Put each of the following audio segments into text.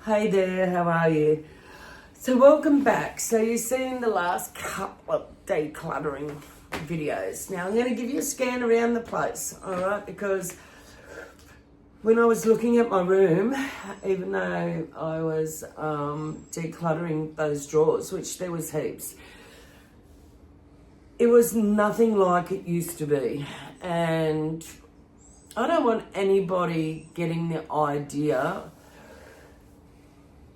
Hey there, how are you? So welcome back. So you've seen the last couple of decluttering videos. Now I'm going to give you a scan around the place, alright? Because when I was looking at my room, even though I was decluttering those drawers, which there was heaps, it was nothing like it used to be. And I don't want anybody getting the idea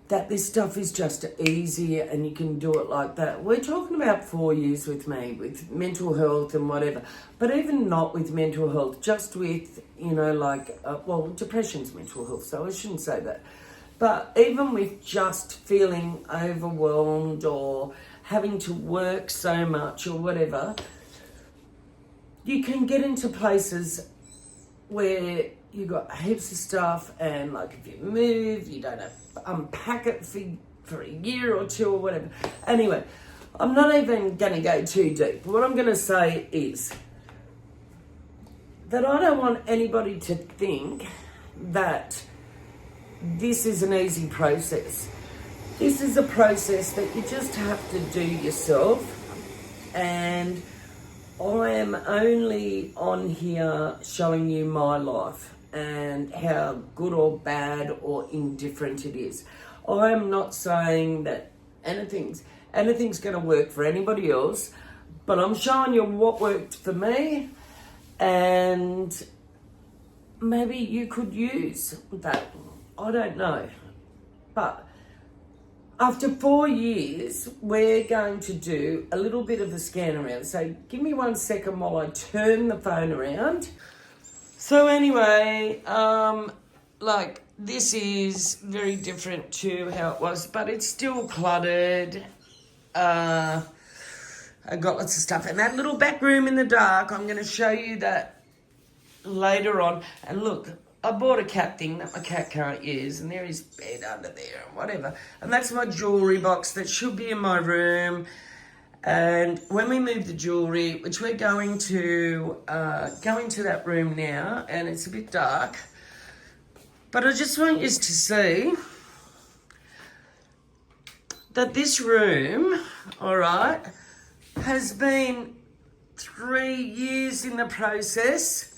that this stuff is just easy and you can do it like that. We're talking about 4 years with me, with mental health and whatever. But even not with mental health, just with, depression's mental health, so I shouldn't say that. But even with just feeling overwhelmed or having to work so much or whatever, you can get into places where you got heaps of stuff, and like if you move, you don't have to unpack it for a year or two or whatever. Anyway, I'm not even going to go too deep. What I'm going to say is that I don't want anybody to think that this is an easy process. This is a process that you just have to do yourself, and I am only on here showing you my life and how good or bad or indifferent it is. I am not saying that anything's going to work for anybody else, but I'm showing you what worked for me, and maybe you could use that. I don't know. But after 4 years, we're going to do a little bit of a scan around. So give me 1 second while I turn the phone around. So anyway, this is very different to how it was, but it's still cluttered. I got lots of stuff. And that little back room in the dark, I'm going to show you that later on. And look, I bought a cat thing that my cat can't use, and there is bed under there and whatever. And that's my jewellery box that should be in my room. And when we move the jewellery, which we're going to that room now, and it's a bit dark, but I just want you to see that this room, all right, has been 3 years in the process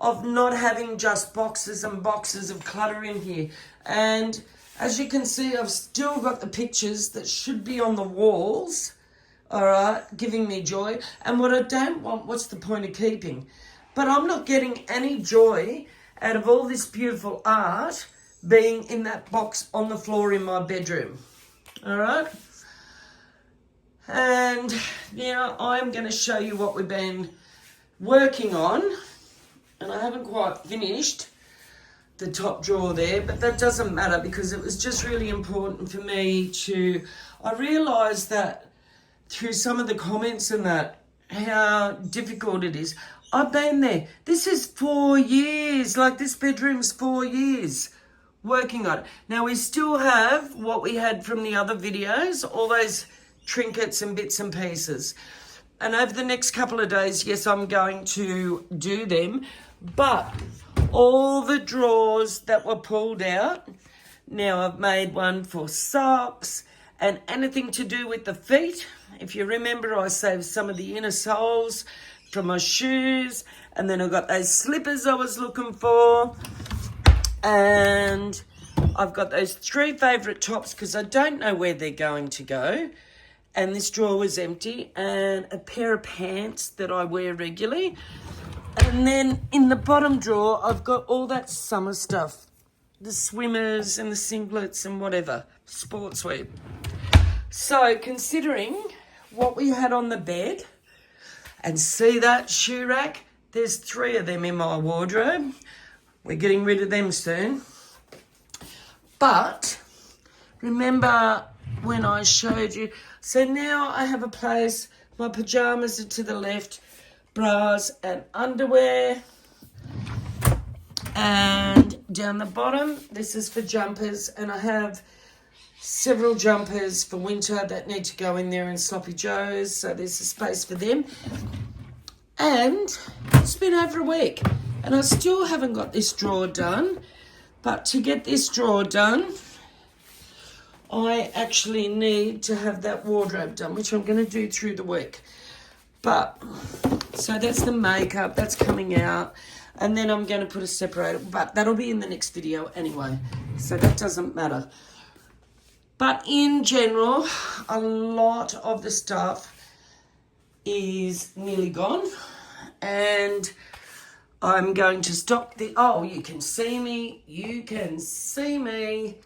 of not having just boxes and boxes of clutter in here. And as you can see, I've still got the pictures that should be on the walls, all right, giving me joy. And what I don't want, what's the point of keeping? But I'm not getting any joy out of all this beautiful art being in that box on the floor in my bedroom, all right? And now I'm going to show you what we've been working on. And I haven't quite finished the top drawer there, but that doesn't matter because it was just really important for me I realised that through some of the comments and that, how difficult it is. I've been there. This is 4 years, this bedroom's 4 years working on it. Now we still have what we had from the other videos, all those trinkets and bits and pieces. And over the next couple of days, yes, I'm going to do them. But all the drawers that were pulled out, now I've made one for socks and anything to do with the feet. If you remember, I saved some of the inner soles from my shoes. And then I've got those slippers I was looking for. And I've got those 3 favourite tops because I don't know where they're going to go. And this drawer was empty. And a pair of pants that I wear regularly. And then in the bottom drawer, I've got all that summer stuff. The swimmers and the singlets and whatever. Sportswear. So considering what we had on the bed, and see that shoe rack? There's 3 of them in my wardrobe. We're getting rid of them soon. But remember when I showed you? So now I have a place. My pajamas are to the left. Bras and underwear, and down the bottom this is for jumpers, and I have several jumpers for winter that need to go in there in sloppy joes, so there's a space for them. And it's been over a week and I still haven't got this drawer done, but to get this drawer done I actually need to have that wardrobe done, which I'm going to do through the week. But, so that's the makeup, that's coming out. And then I'm going to put a separator, but that'll be in the next video anyway. So that doesn't matter. But in general, a lot of the stuff is nearly gone. And I'm going to stop the... Oh, you can see me. You can see me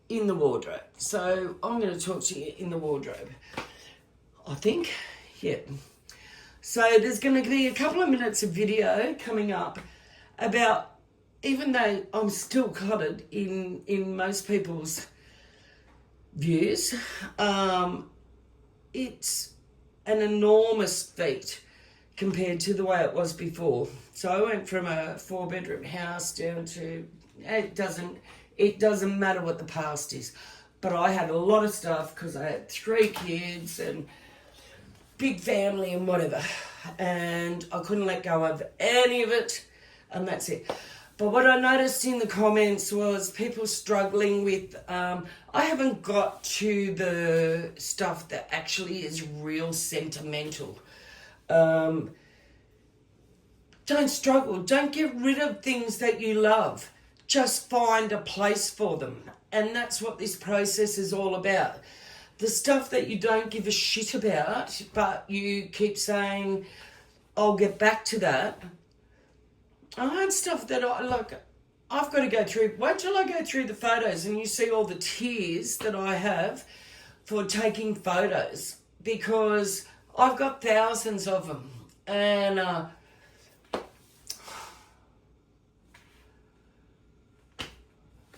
in the wardrobe. So I'm going to talk to you in the wardrobe. I think, yeah. So there's going to be a couple of minutes of video coming up about, even though I'm still cluttered in most people's views, it's an enormous feat compared to the way it was before. So I went from a 4-bedroom house down to, it doesn't matter what the past is, but I had a lot of stuff because I had 3 kids and big family and whatever, and I couldn't let go of any of it, and that's it. But what I noticed in the comments was people struggling with, I haven't got to the stuff that actually is real sentimental. Don't struggle. Don't get rid of things that you love. Just find a place for them. And that's what this process is all about. The stuff that you don't give a shit about, but you keep saying, I'll get back to that. I had stuff that I've got to go through. Wait till I go through the photos and you see all the tears that I have for taking photos, because I've got thousands of them. And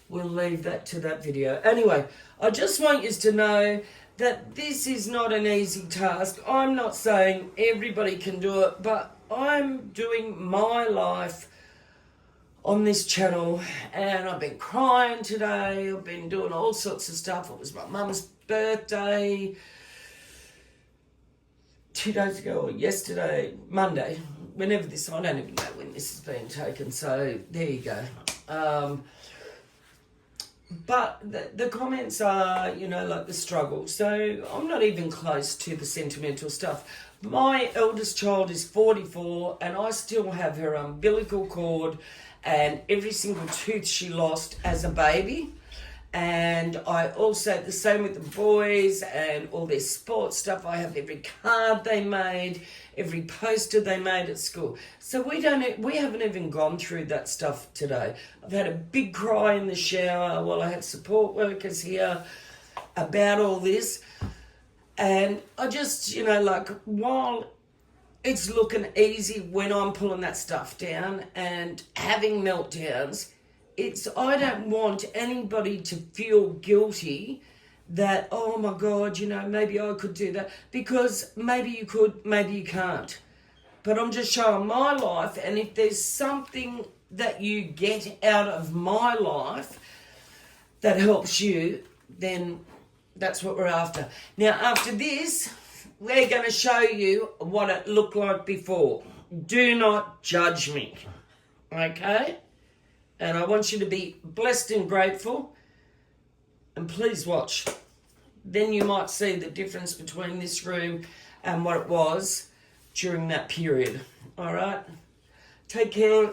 we'll leave that to that video. Anyway, I just want you to know that this is not an easy task. I'm not saying everybody can do it, but I'm doing my life on this channel, and I've been crying today. I've been doing all sorts of stuff. It was my mum's birthday 2 days ago, or yesterday, Monday, whenever this, I don't even know when this is being taken, so there you go. But the comments are, like the struggle. So I'm not even close to the sentimental stuff. My eldest child is 44 and I still have her umbilical cord and every single tooth she lost as a baby. And I also, the same with the boys and all their sports stuff. I have every card they made, every poster they made at school. So we haven't even gone through that stuff today. I've had a big cry in the shower while I had support workers here about all this. And I just, while it's looking easy when I'm pulling that stuff down and having meltdowns, I don't want anybody to feel guilty that, oh my God, maybe I could do that, because maybe you could, maybe you can't. But I'm just showing my life, and if there's something that you get out of my life that helps you, then that's what we're after. Now, after this, we're going to show you what it looked like before. Do not judge me, okay? And I want you to be blessed and grateful. And please watch. Then you might see the difference between this room and what it was during that period. All right? Take care.